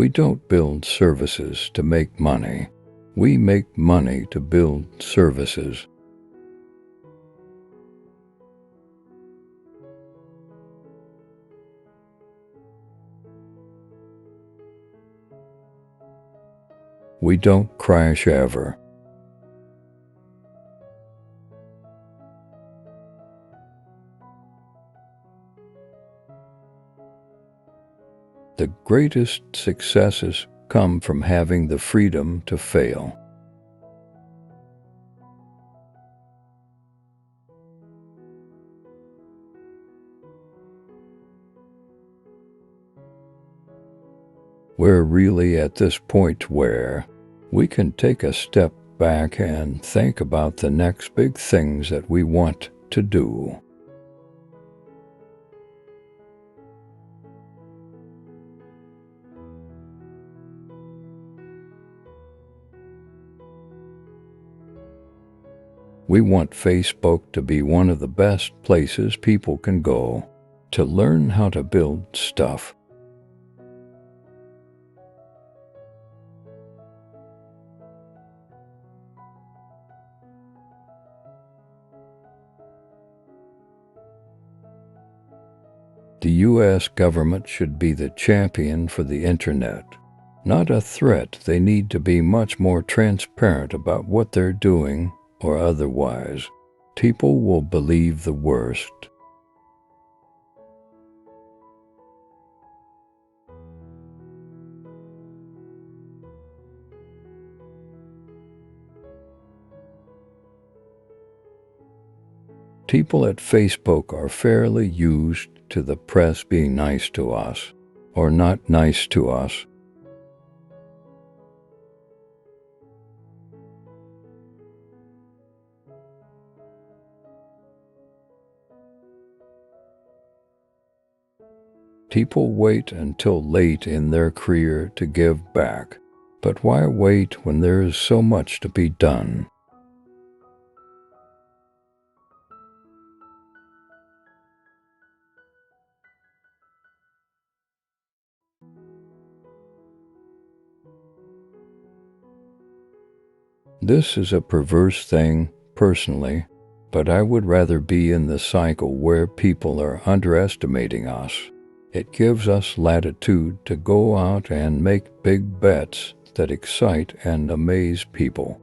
We don't build services to make money. We make money to build services. We don't crash ever. The greatest successes come from having the freedom to fail. We're really at this point where we can take a step back and think about the next big things that we want to do. We want Facebook to be one of the best places people can go to learn how to build stuff. The U.S. government should be the champion for the Internet, not a threat. They need to be much more transparent about what they're doing, or otherwise, people will believe the worst. People at Facebook are fairly used to the press being nice to us, or not nice to us. People wait until late in their career to give back. But why wait when there is so much to be done? This is a perverse thing, personally, but I would rather be in the cycle where people are underestimating us. It gives us latitude to go out and make big bets that excite and amaze people.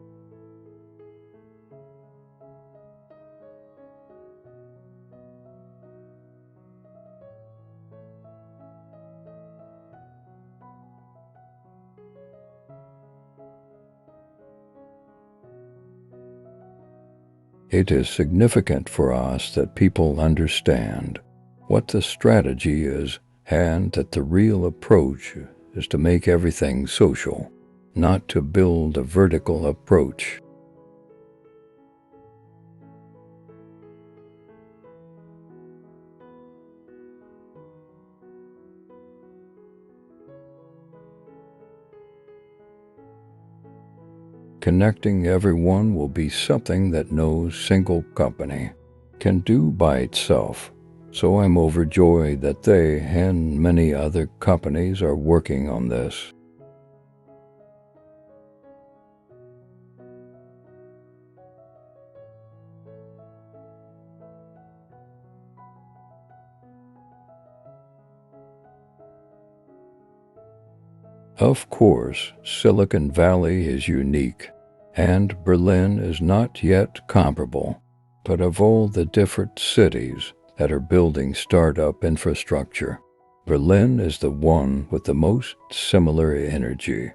It is significant for us that people understand what the strategy is and that the real approach is to make everything social, not to build a vertical approach. Connecting everyone will be something that no single company can do by itself, so I'm overjoyed that they and many other companies are working on this. Of course, Silicon Valley is unique, and Berlin is not yet comparable, but of all the different cities that are building startup infrastructure, Berlin is the one with the most similar energy.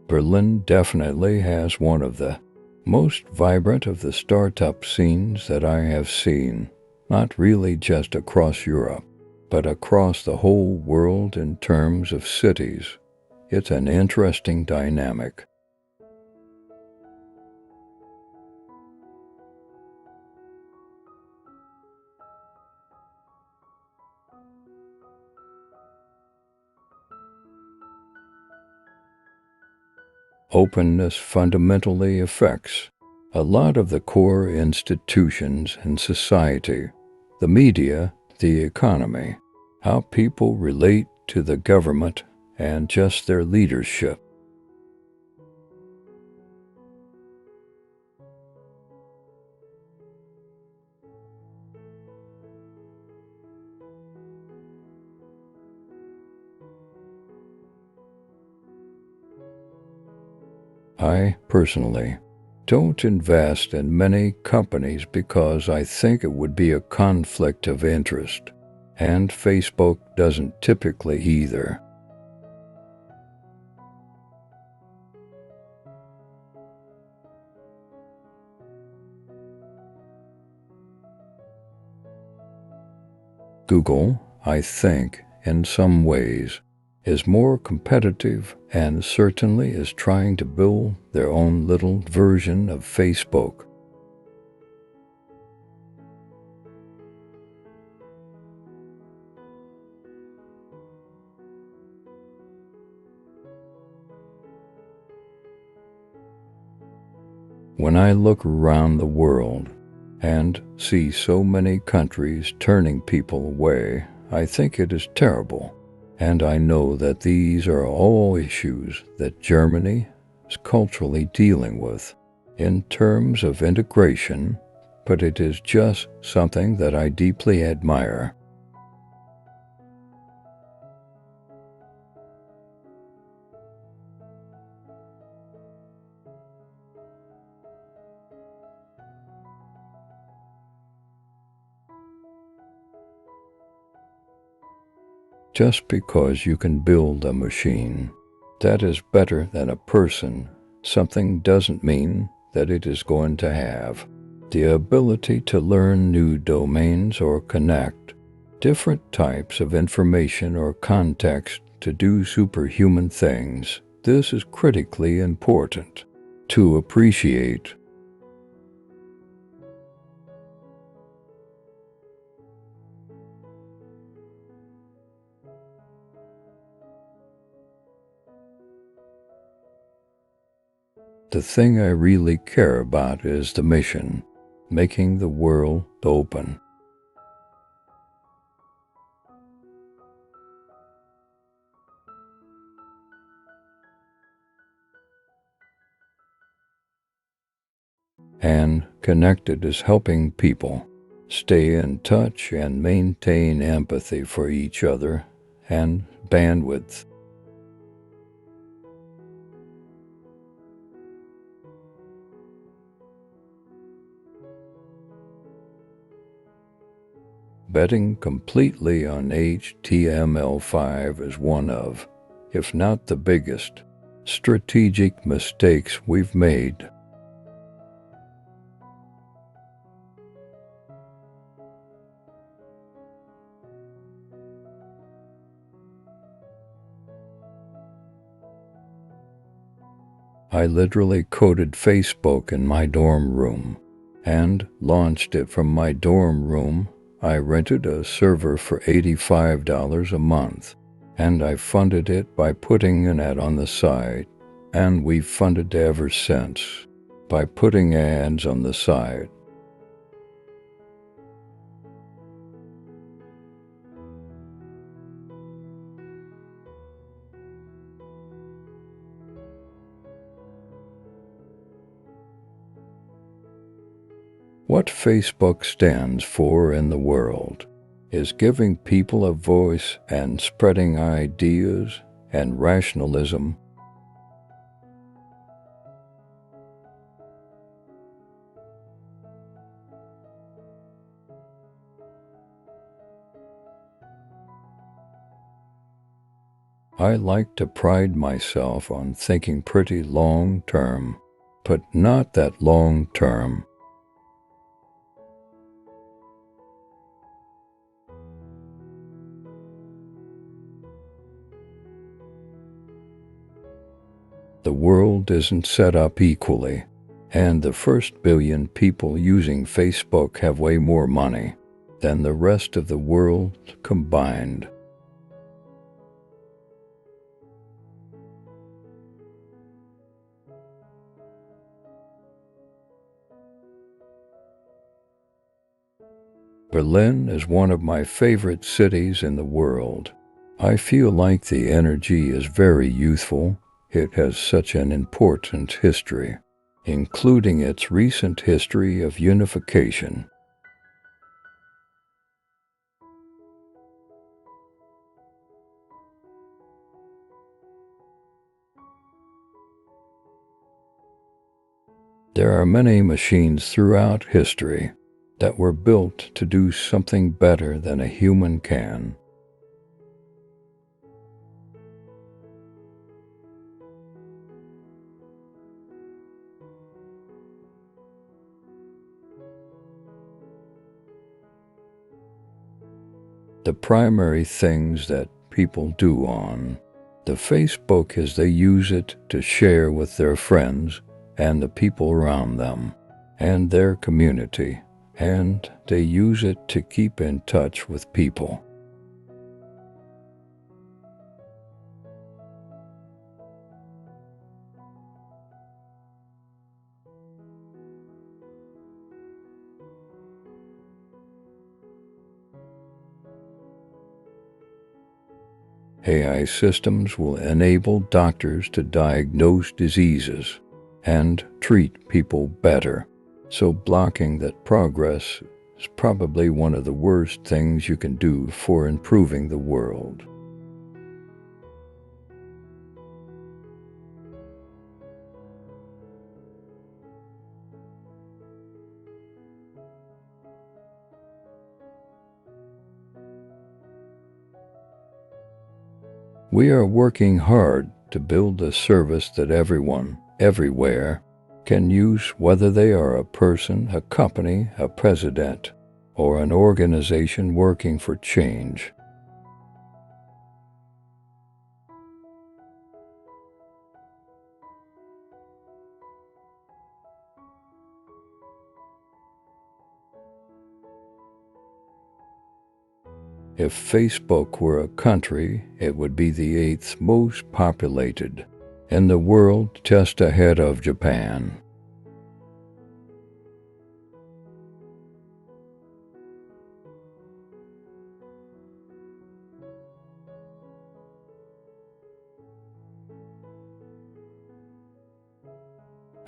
Berlin definitely has one of the most vibrant of the startup scenes that I have seen, not really just across Europe, but across the whole world in terms of cities. It's an interesting dynamic. Openness fundamentally affects a lot of the core institutions in society, the media, the economy, how people relate to the government, and just their leadership. I, personally, don't invest in many companies because I think it would be a conflict of interest, and Facebook doesn't typically either. Google, I think, in some ways, is more competitive and certainly is trying to build their own little version of Facebook. When I look around the world and see so many countries turning people away, I think it is terrible. And I know that these are all issues that Germany is culturally dealing with in terms of integration, but it is just something that I deeply admire. Just because you can build a machine that is better than a person, something doesn't mean that it is going to have the ability to learn new domains or connect different types of information or context to do superhuman things. This is critically important to appreciate. The thing I really care about is the mission, making the world open. And connected is helping people stay in touch and maintain empathy for each other and bandwidth. Betting completely on HTML5 is one of, if not the biggest, strategic mistakes we've made. I literally coded Facebook in my dorm room and launched it from my dorm room. I rented a server for $85 a month, and I funded it by putting an ad on the site, and we've funded ever since by putting ads on the site. What Facebook stands for in the world is giving people a voice and spreading ideas and rationalism. I like to pride myself on thinking pretty long term, but not that long term. The world isn't set up equally, and the first billion people using Facebook have way more money than the rest of the world combined. Berlin is one of my favorite cities in the world. I feel like the energy is very youthful. It has such an important history, including its recent history of unification. There are many machines throughout history that were built to do something better than a human can. The primary things that people do on the Facebook is they use it to share with their friends and the people around them and their community, and they use it to keep in touch with people. AI systems will enable doctors to diagnose diseases and treat people better. So blocking that progress is probably one of the worst things you can do for improving the world. We are working hard to build a service that everyone, everywhere, can use, whether they are a person, a company, a president, or an organization working for change. If Facebook were a country, it would be the 8th most populated in the world, just ahead of Japan.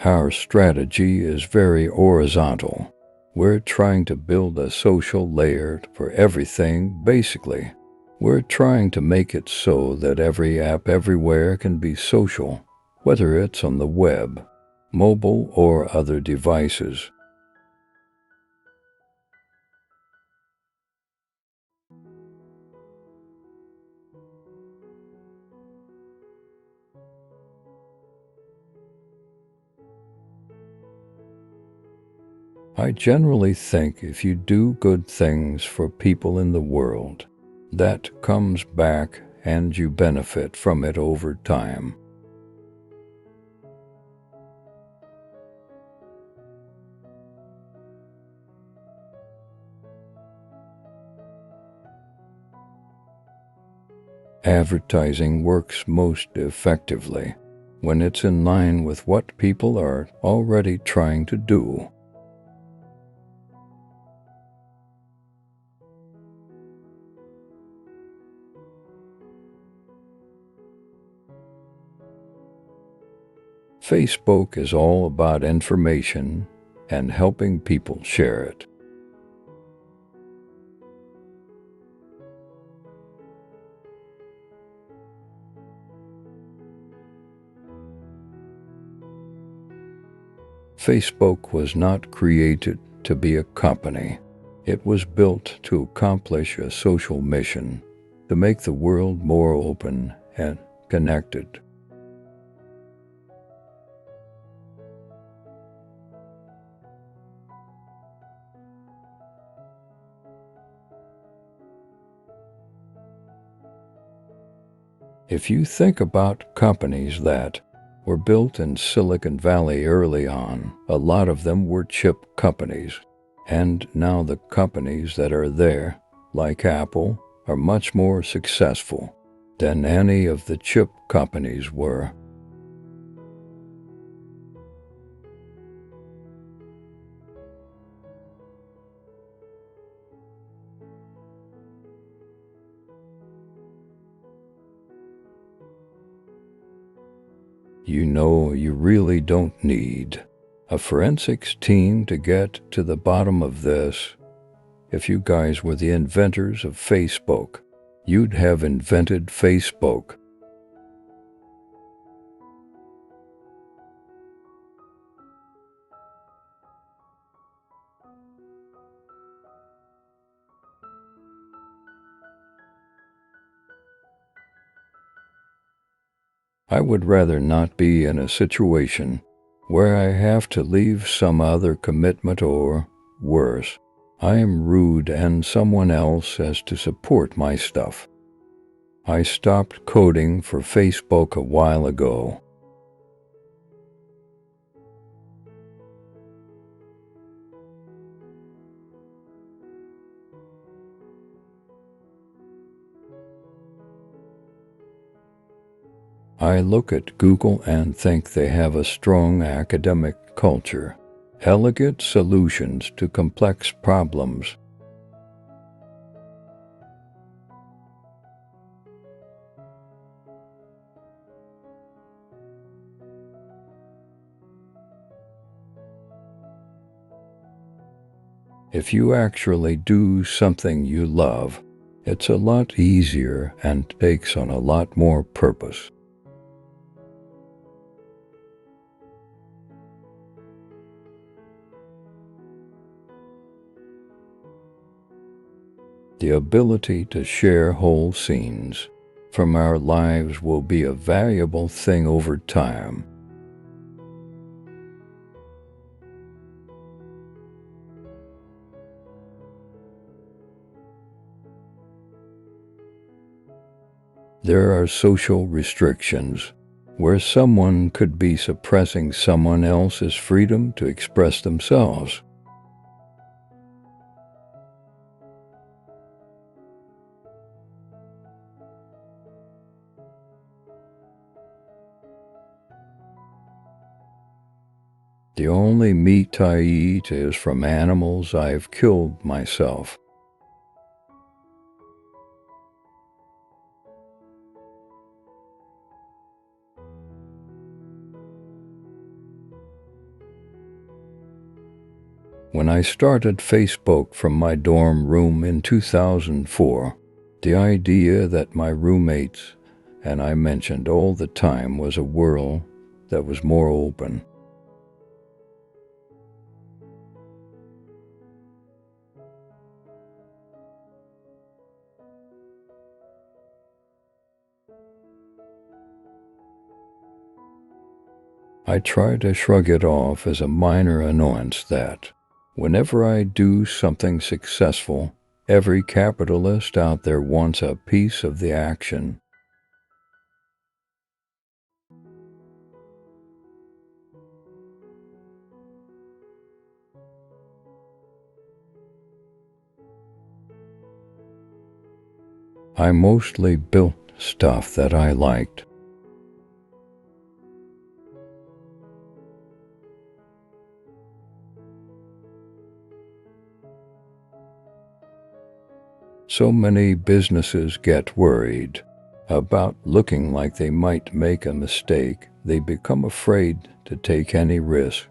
Our strategy is very horizontal. We're trying to build a social layer for everything, basically. We're trying to make it so that every app everywhere can be social, whether it's on the web, mobile, or other devices. I generally think if you do good things for people in the world, that comes back and you benefit from it over time. Advertising works most effectively when it's in line with what people are already trying to do. Facebook is all about information and helping people share it. Facebook was not created to be a company. It was built to accomplish a social mission, to make the world more open and connected. If you think about companies that were built in Silicon Valley early on, a lot of them were chip companies. And now the companies that are there, like Apple, are much more successful than any of the chip companies were. You know you really don't need a forensics team to get to the bottom of this. If you guys were the inventors of Facebook, you'd have invented Facebook. I would rather not be in a situation where I have to leave some other commitment or, worse, I am rude and someone else has to support my stuff. I stopped coding for Facebook a while ago. I look at Google and think they have a strong academic culture, elegant solutions to complex problems. If you actually do something you love, it's a lot easier and takes on a lot more purpose. The ability to share whole scenes from our lives will be a valuable thing over time. There are social restrictions where someone could be suppressing someone else's freedom to express themselves. The only meat I eat is from animals I've killed myself. When I started Facebook from my dorm room in 2004, the idea that my roommates and I mentioned all the time was a world that was more open. I try to shrug it off as a minor annoyance that, whenever I do something successful, every capitalist out there wants a piece of the action. I mostly built stuff that I liked. So many businesses get worried about looking like they might make a mistake. They become afraid to take any risk.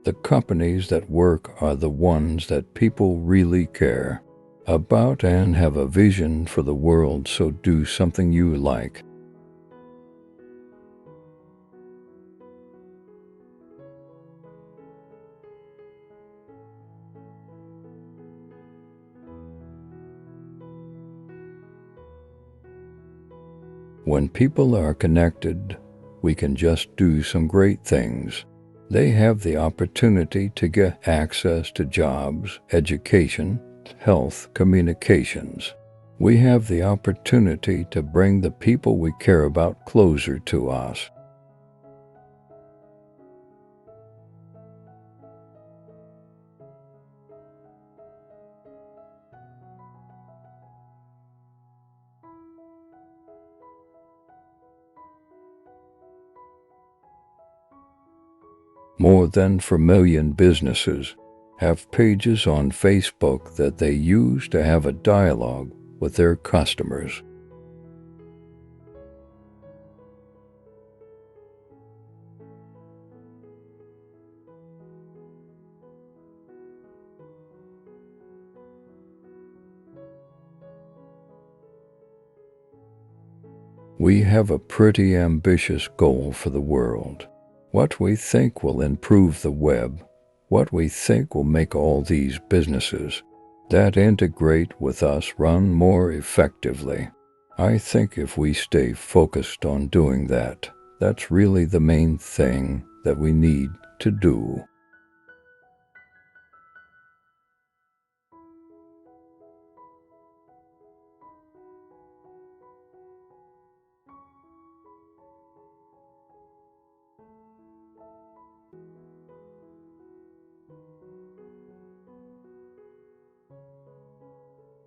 The companies that work are the ones that people really care about and have a vision for the world, so do something you like. When people are connected, we can just do some great things. They have the opportunity to get access to jobs, education, health, communications. We have the opportunity to bring the people we care about closer to us. More than 4 million businesses have pages on Facebook that they use to have a dialogue with their customers. We have a pretty ambitious goal for the world. What we think will improve the web, what we think will make all these businesses that integrate with us run more effectively. I think if we stay focused on doing that, that's really the main thing that we need to do.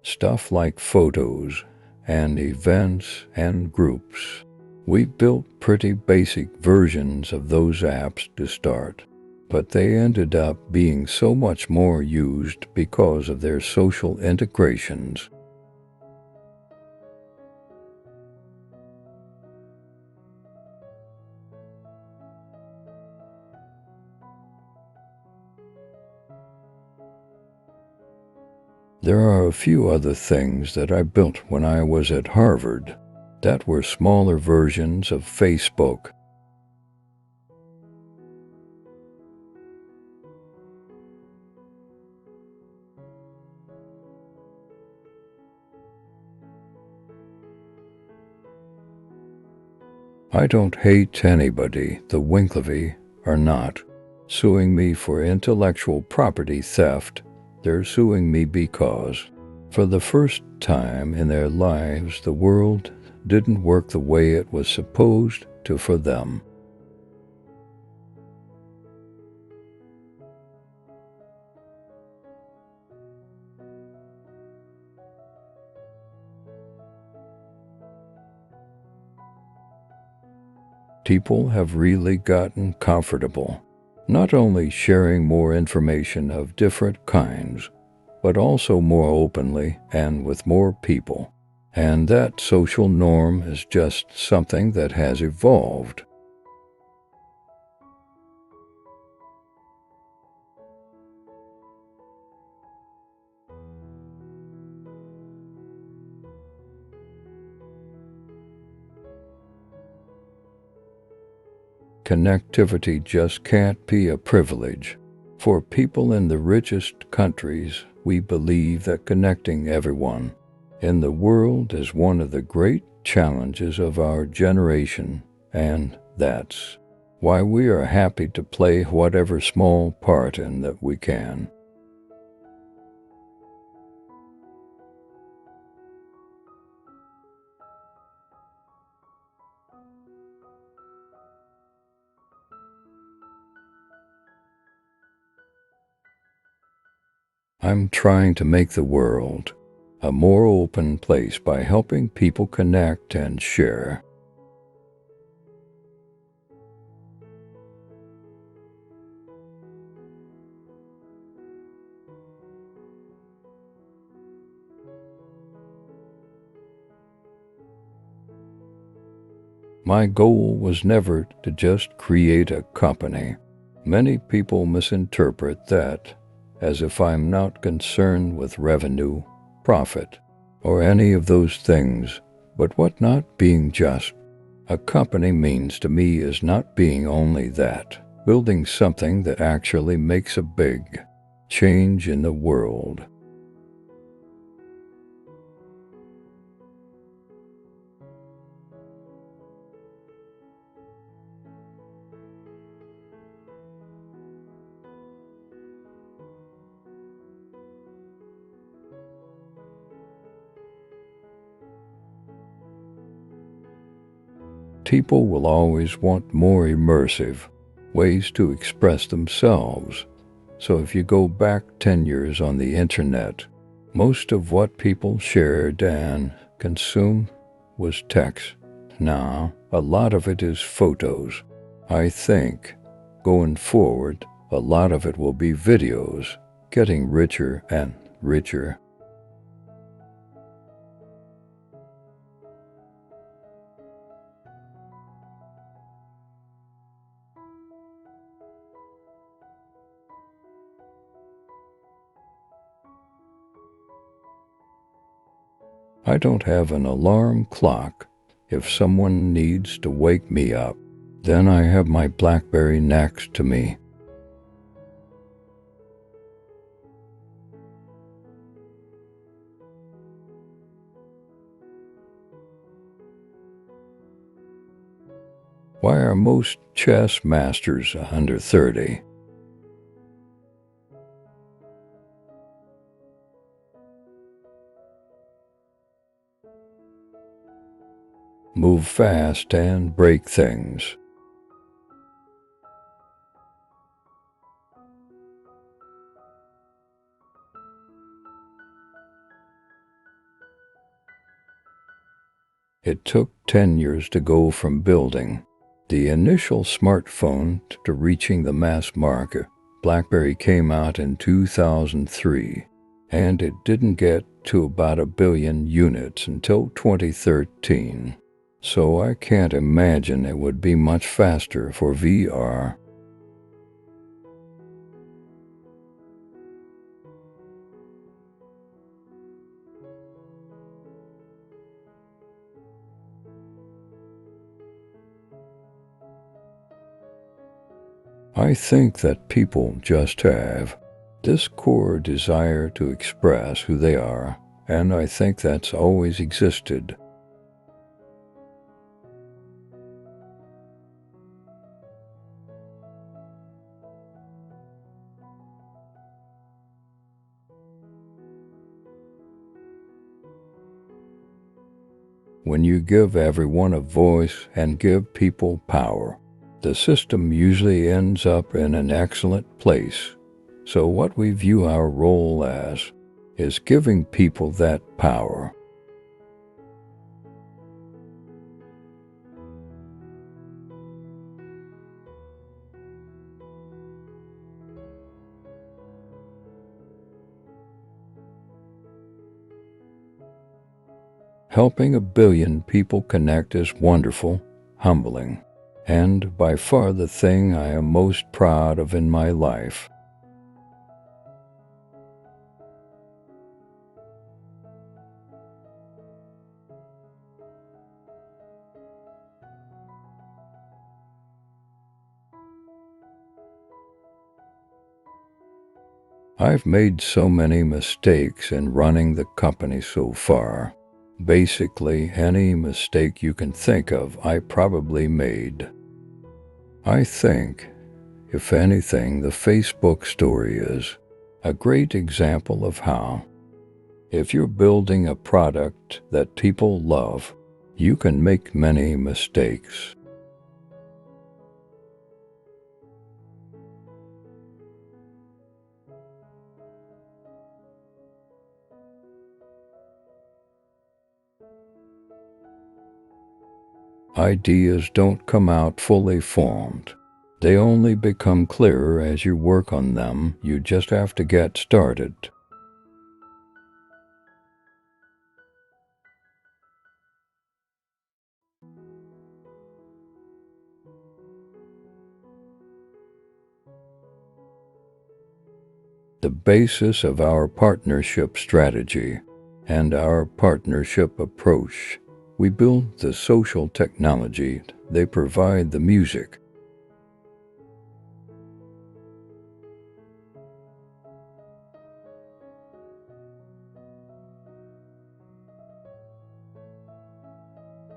Stuff like photos and events and groups. We built pretty basic versions of those apps to start, but they ended up being so much more used because of their social integrations. There are a few other things that I built when I was at Harvard that were smaller versions of Facebook. I don't hate anybody, the Winklevy are not suing me for intellectual property theft. They're suing me because, for the first time in their lives, the world didn't work the way it was supposed to for them. People have really gotten comfortable, not only sharing more information of different kinds, but also more openly and with more people. And that social norm is just something that has evolved. Connectivity just can't be a privilege. For people in the richest countries, we believe that connecting everyone in the world is one of the great challenges of our generation, and that's why we are happy to play whatever small part in that we can. I'm trying to make the world a more open place by helping people connect and share. My goal was never to just create a company. Many people misinterpret that as if I'm not concerned with revenue, profit, or any of those things. But what not being just a company means to me is not being only that, building something that actually makes a big change in the world. People will always want more immersive ways to express themselves. So if you go back 10 years on the internet, most of what people shared and consumed was text. Now, a lot of it is photos. I think Going forward, a lot of it will be videos, getting richer and richer. I don't have an alarm clock. If someone needs to wake me up, then I have my BlackBerry next to me. Why are most chess masters under 30? Move fast and break things. It took 10 years to go from building the initial smartphone to reaching the mass market. BlackBerry came out in 2003, and it didn't get to about 1 billion units until 2013. So I can't imagine it would be much faster for VR. I think that people just have this core desire to express who they are, and I think that's always existed. When you give everyone a voice and give people power, the system usually ends up in an excellent place. So what we view our role as is giving people that power. Helping 1 billion people connect is wonderful, humbling, and by far the thing I am most proud of in my life. I've made so many mistakes in running the company so far. Basically, any mistake you can think of, I probably made. I think, if anything, the Facebook story is a great example of how, if you're building a product that people love, you can make many mistakes. Ideas don't come out fully formed. They only become clearer as you work on them. You just have to get started. The basis of our partnership strategy and our partnership approach. We build the social technology, they provide the music.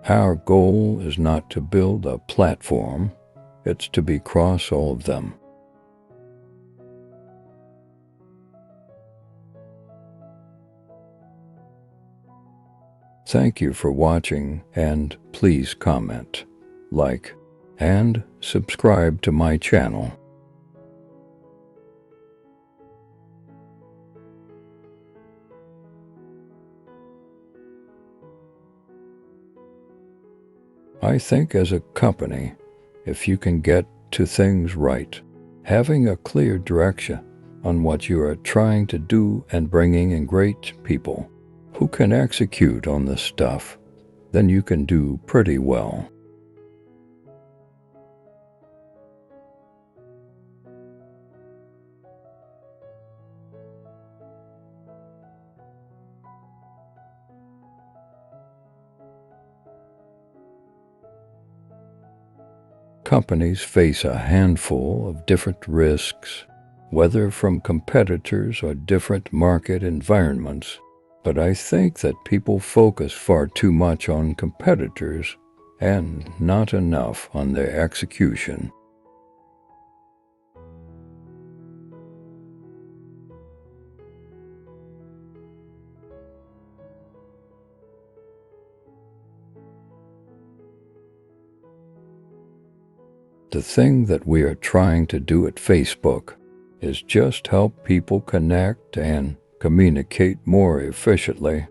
Our goal is not to build a platform, it's to be across all of them. Thank you for watching, and please comment, like, and subscribe to my channel. I think as a company, if you can get to things right. Having a clear direction on what you are trying to do and bringing in great people who can execute on the stuff, then you can do pretty well. Companies face a handful of different risks, whether from competitors or different market environments, but I think that people focus far too much on competitors and not enough on their execution. The thing that we are trying to do at Facebook is just help people connect and communicate more efficiently.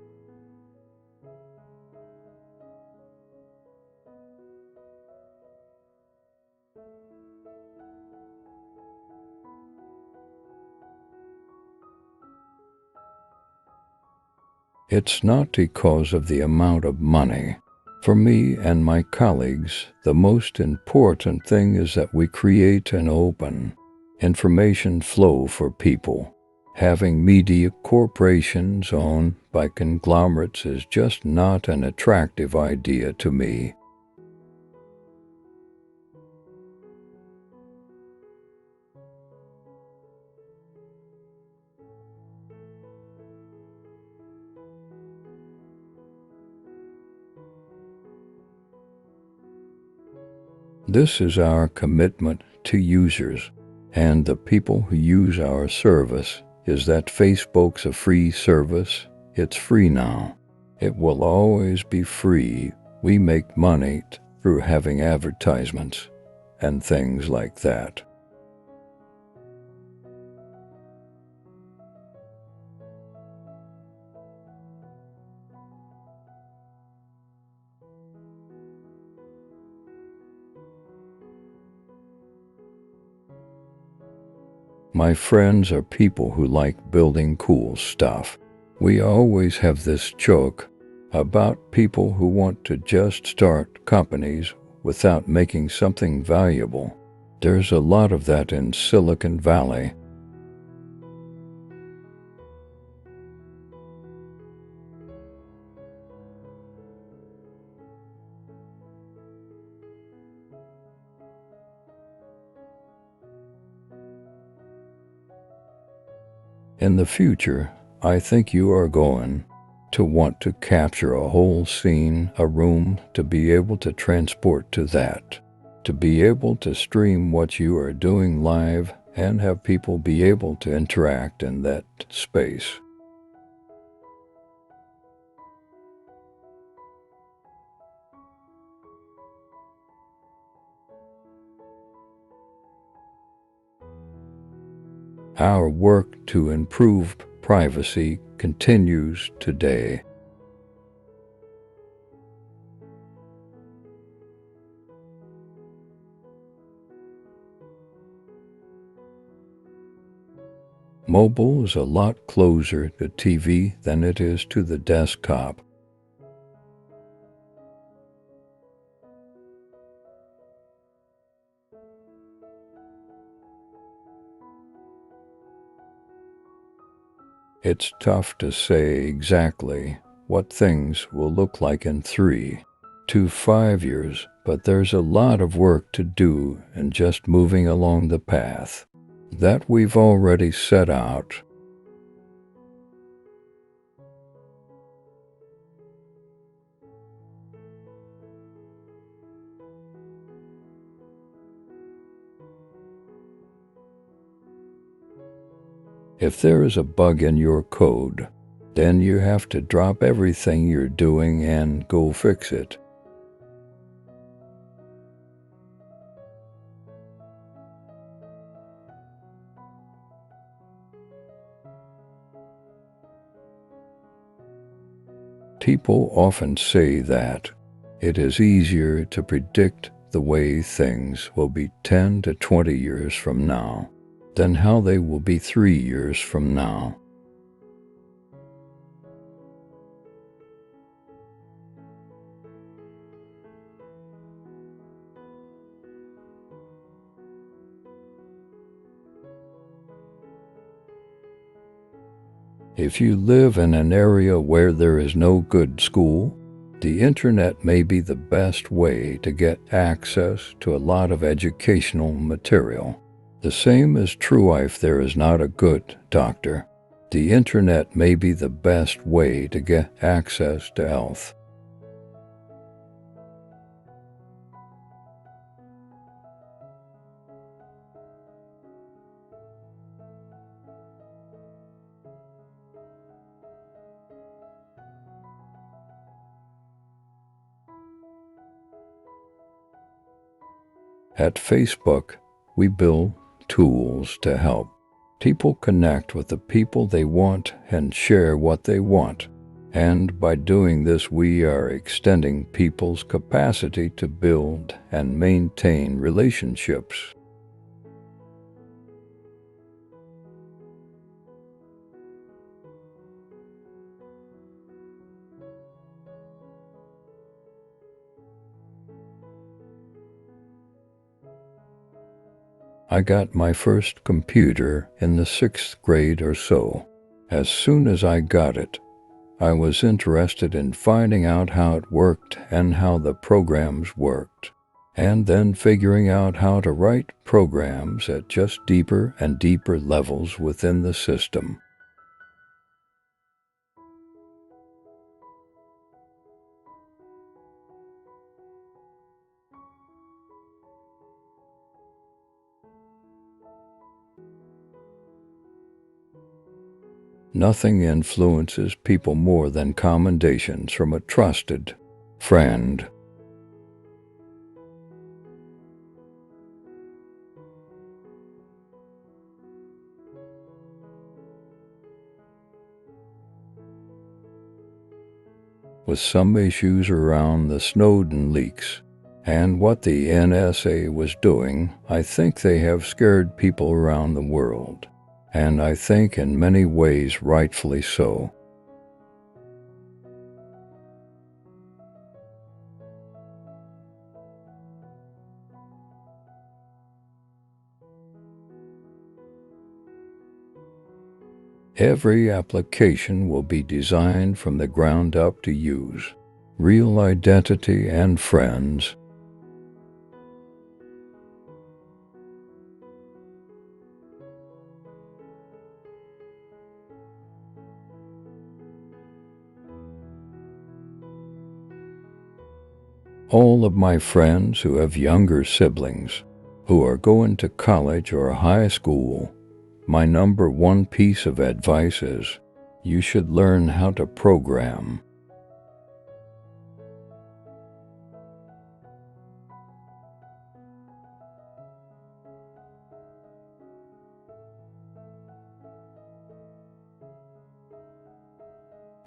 It's not because of the amount of money. For me and my colleagues, the most important thing is that we create an open information flow for people. Having media corporations owned by conglomerates is just not an attractive idea to me. This is our commitment to users and the people who use our service is that Facebook's a free service. It's free now. It will always be free. We make money through having advertisements and things like that. My friends are people who like building cool stuff. We always have this joke about people who want to just start companies without making something valuable. There's a lot of that in Silicon Valley. In the future, I think you are going to want to capture a whole scene, a room, to be able to transport to that, to be able to stream what you are doing live and have people be able to interact in that space. Our work to improve privacy continues today. Mobile is a lot closer to TV than it is to the desktop. It's tough to say exactly what things will look like in 3 to 5 years, but there's a lot of work to do in just moving along the path that we've already set out. If there is a bug in your code, then you have to drop everything you're doing and go fix it. People often say that it is easier to predict the way things will be 10 to 20 years from now than how they will be 3 years from now. If you live in an area where there is no good school, the internet may be the best way to get access to a lot of educational material. The same is true if there is not a good doctor. The internet may be the best way to get access to health. At Facebook, we build tools to help people connect with the people they want and share what they want. And by doing this, we are extending people's capacity to build and maintain relationships. I got my first computer in the 6th grade or so. As soon as I got it, I was interested in finding out how it worked and how the programs worked, and then figuring out how to write programs at just deeper and deeper levels within the system. Nothing influences people more than commendations from a trusted friend. With some issues around the Snowden leaks and what the NSA was doing, I think they have scared people around the world, and I think in many ways rightfully so. Every application will be designed from the ground up to use real identity and friends. All of my friends who have younger siblings, who are going to college or high school, my number one piece of advice is, you should learn how to program.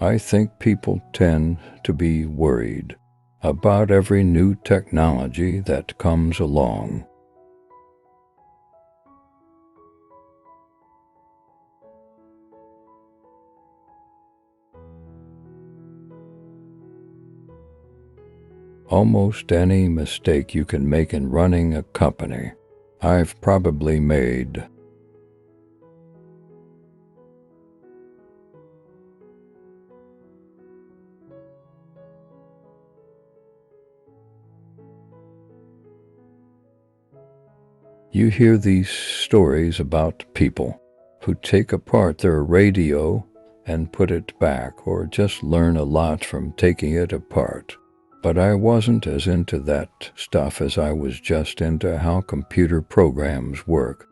I think people tend to be worried about every new technology that comes along. Almost any mistake you can make in running a company, I've probably made. You hear these stories about people who take apart their radio and put it back, or just learn a lot from taking it apart. But I wasn't as into that stuff as I was just into how computer programs work.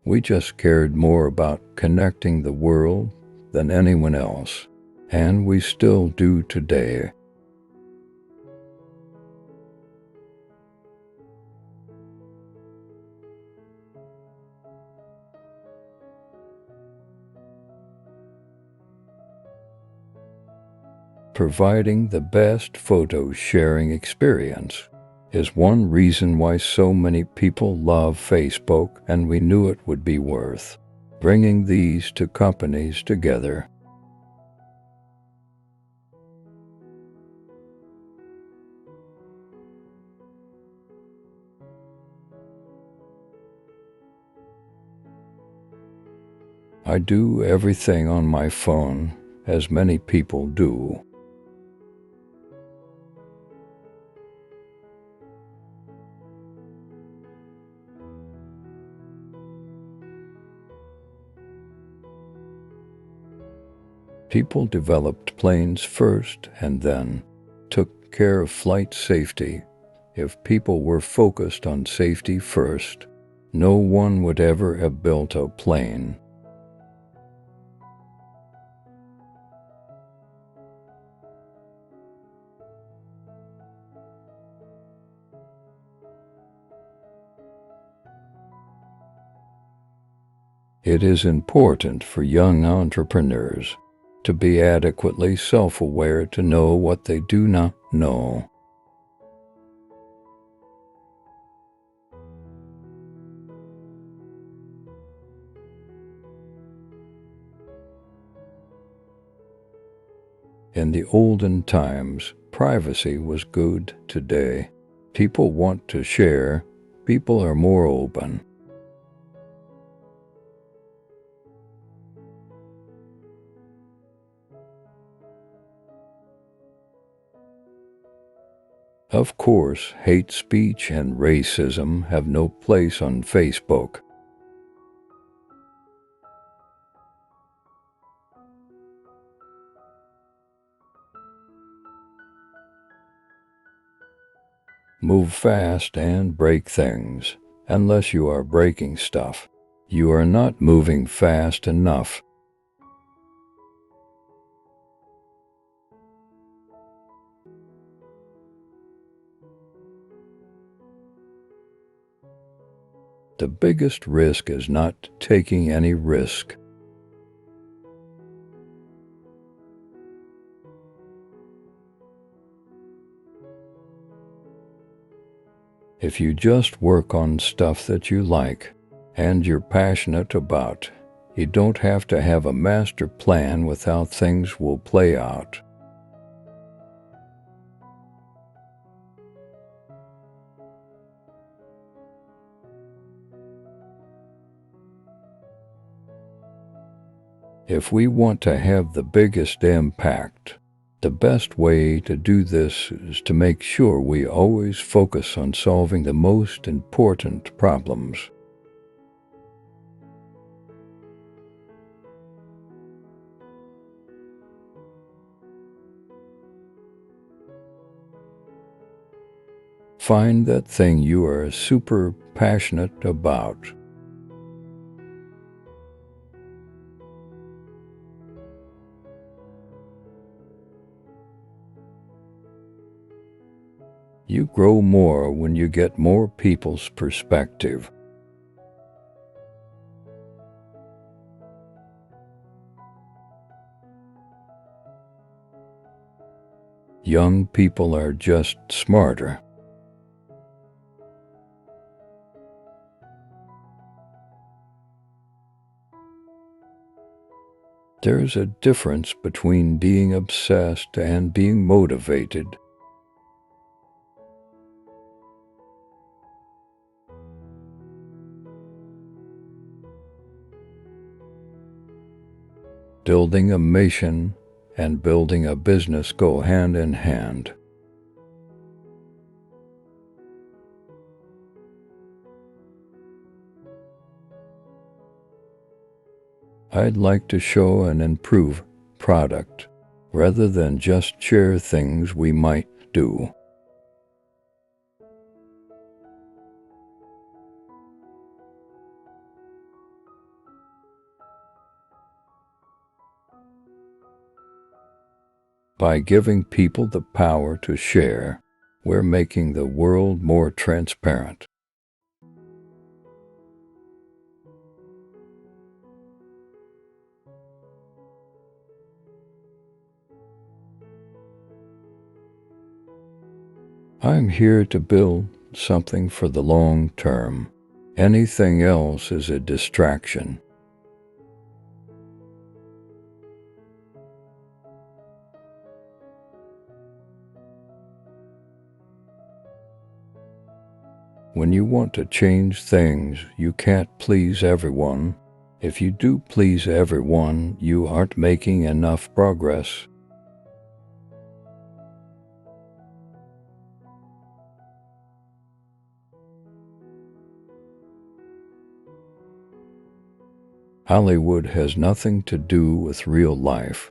We just cared more about connecting the world than anyone else, and we still do today. Providing the best photo sharing experience is one reason why so many people love Facebook, and we knew it would be worth bringing these two companies together. I do everything on my phone, as many people do. People developed planes first and then took care of flight safety. If people were focused on safety first, no one would ever have built a plane. It is important for young entrepreneurs to be adequately self-aware to know what they do not know. In the olden times, privacy was good. Today, people want to share. People are more open. Of course, hate speech and racism have no place on Facebook. Move fast and break things. Unless you are breaking stuff, you are not moving fast enough. The biggest risk is not taking any risk. If you just work on stuff that you like and you're passionate about, you don't have to have a master plan with how things will play out. If we want to have the biggest impact, the best way to do this is to make sure we always focus on solving the most important problems. Find that thing you are super passionate about. You grow more when you get more people's perspective. Young people are just smarter. There's a difference between being obsessed and being motivated. Building a mission and building a business go hand in hand. I'd like to show and improve product rather than just share things we might do. By giving people the power to share, we're making the world more transparent. I'm here to build something for the long term. Anything else is a distraction. When you want to change things, you can't please everyone. If you do please everyone, you aren't making enough progress. Hollywood has nothing to do with real life.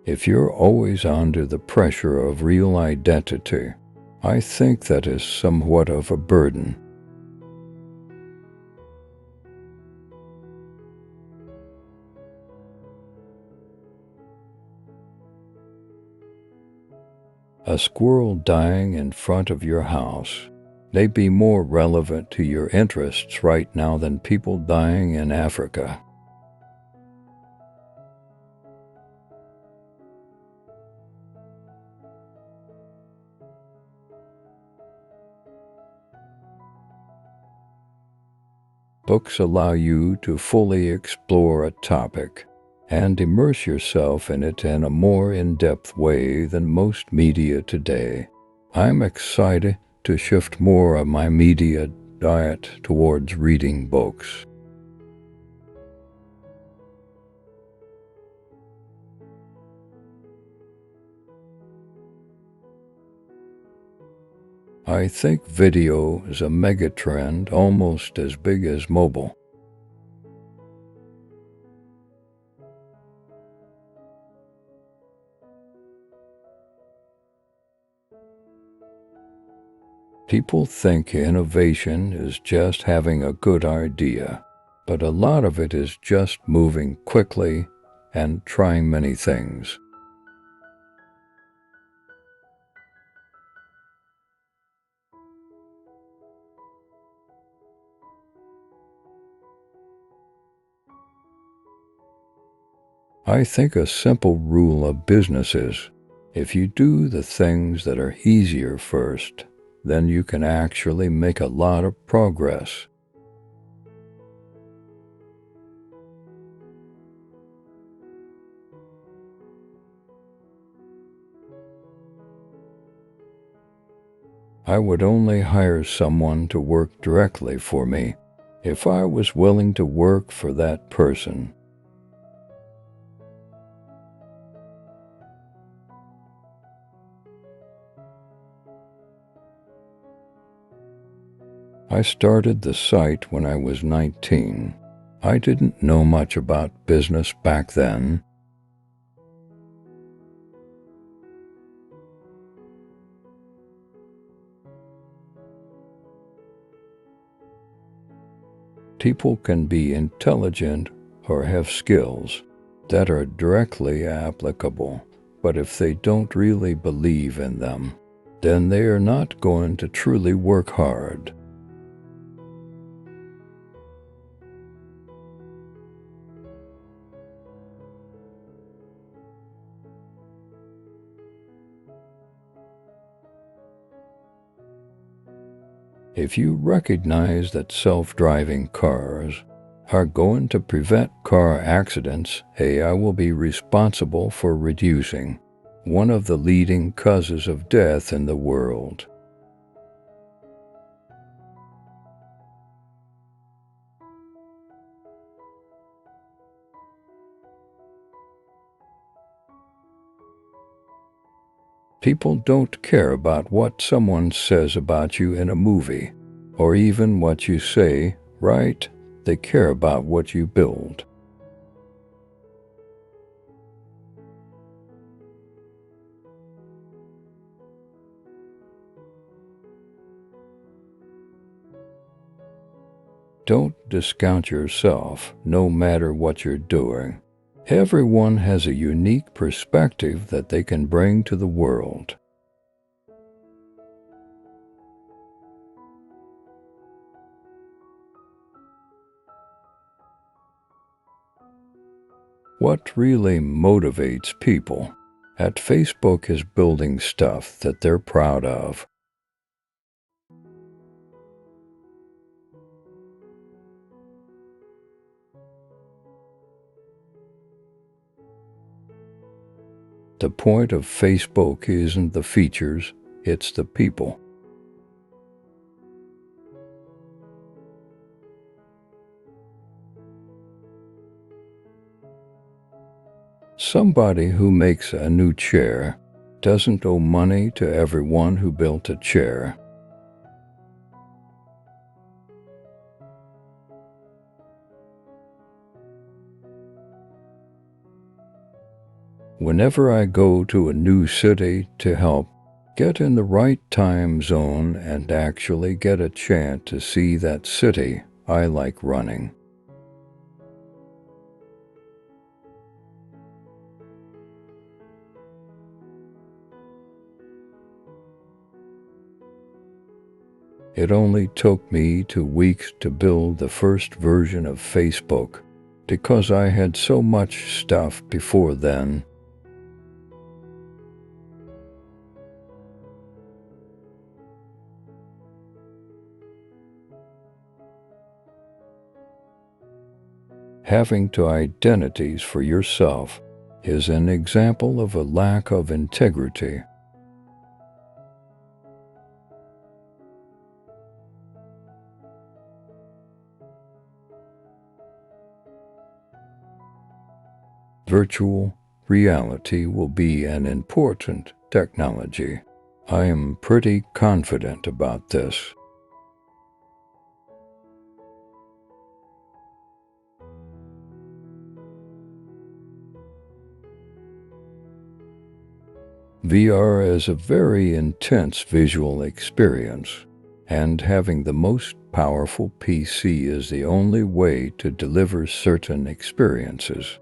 If you're always under the pressure of real identity, I think that is somewhat of a burden. A squirrel dying in front of your house may be more relevant to your interests right now than people dying in Africa. Books allow you to fully explore a topic and immerse yourself in it in a more in-depth way than most media today. I'm excited to shift more of my media diet towards reading books. I think video is a megatrend almost as big as mobile. People think innovation is just having a good idea, but a lot of it is just moving quickly and trying many things. I think a simple rule of business is, if you do the things that are easier first, then you can actually make a lot of progress. I would only hire someone to work directly for me if I was willing to work for that person. I started the site when I was 19. I didn't know much about business back then. People can be intelligent or have skills that are directly applicable, but if they don't really believe in them, then they are not going to truly work hard. If you recognize that self-driving cars are going to prevent car accidents, AI will be responsible for reducing one of the leading causes of death in the world. People don't care about what someone says about you in a movie, or even what you say, right? They care about what you build. Don't discount yourself, no matter what you're doing. Everyone has a unique perspective that they can bring to the world. What really motivates people at Facebook is building stuff that they're proud of. The point of Facebook isn't the features, it's the people. Somebody who makes a new chair doesn't owe money to everyone who built a chair. Whenever I go to a new city to help get in the right time zone and actually get a chance to see that city, I like running. It only took me 2 weeks to build the first version of Facebook because I had so much stuff before then. Having two identities for yourself is an example of a lack of integrity. Virtual reality will be an important technology. I am pretty confident about this. VR is a very intense visual experience, and having the most powerful PC is the only way to deliver certain experiences.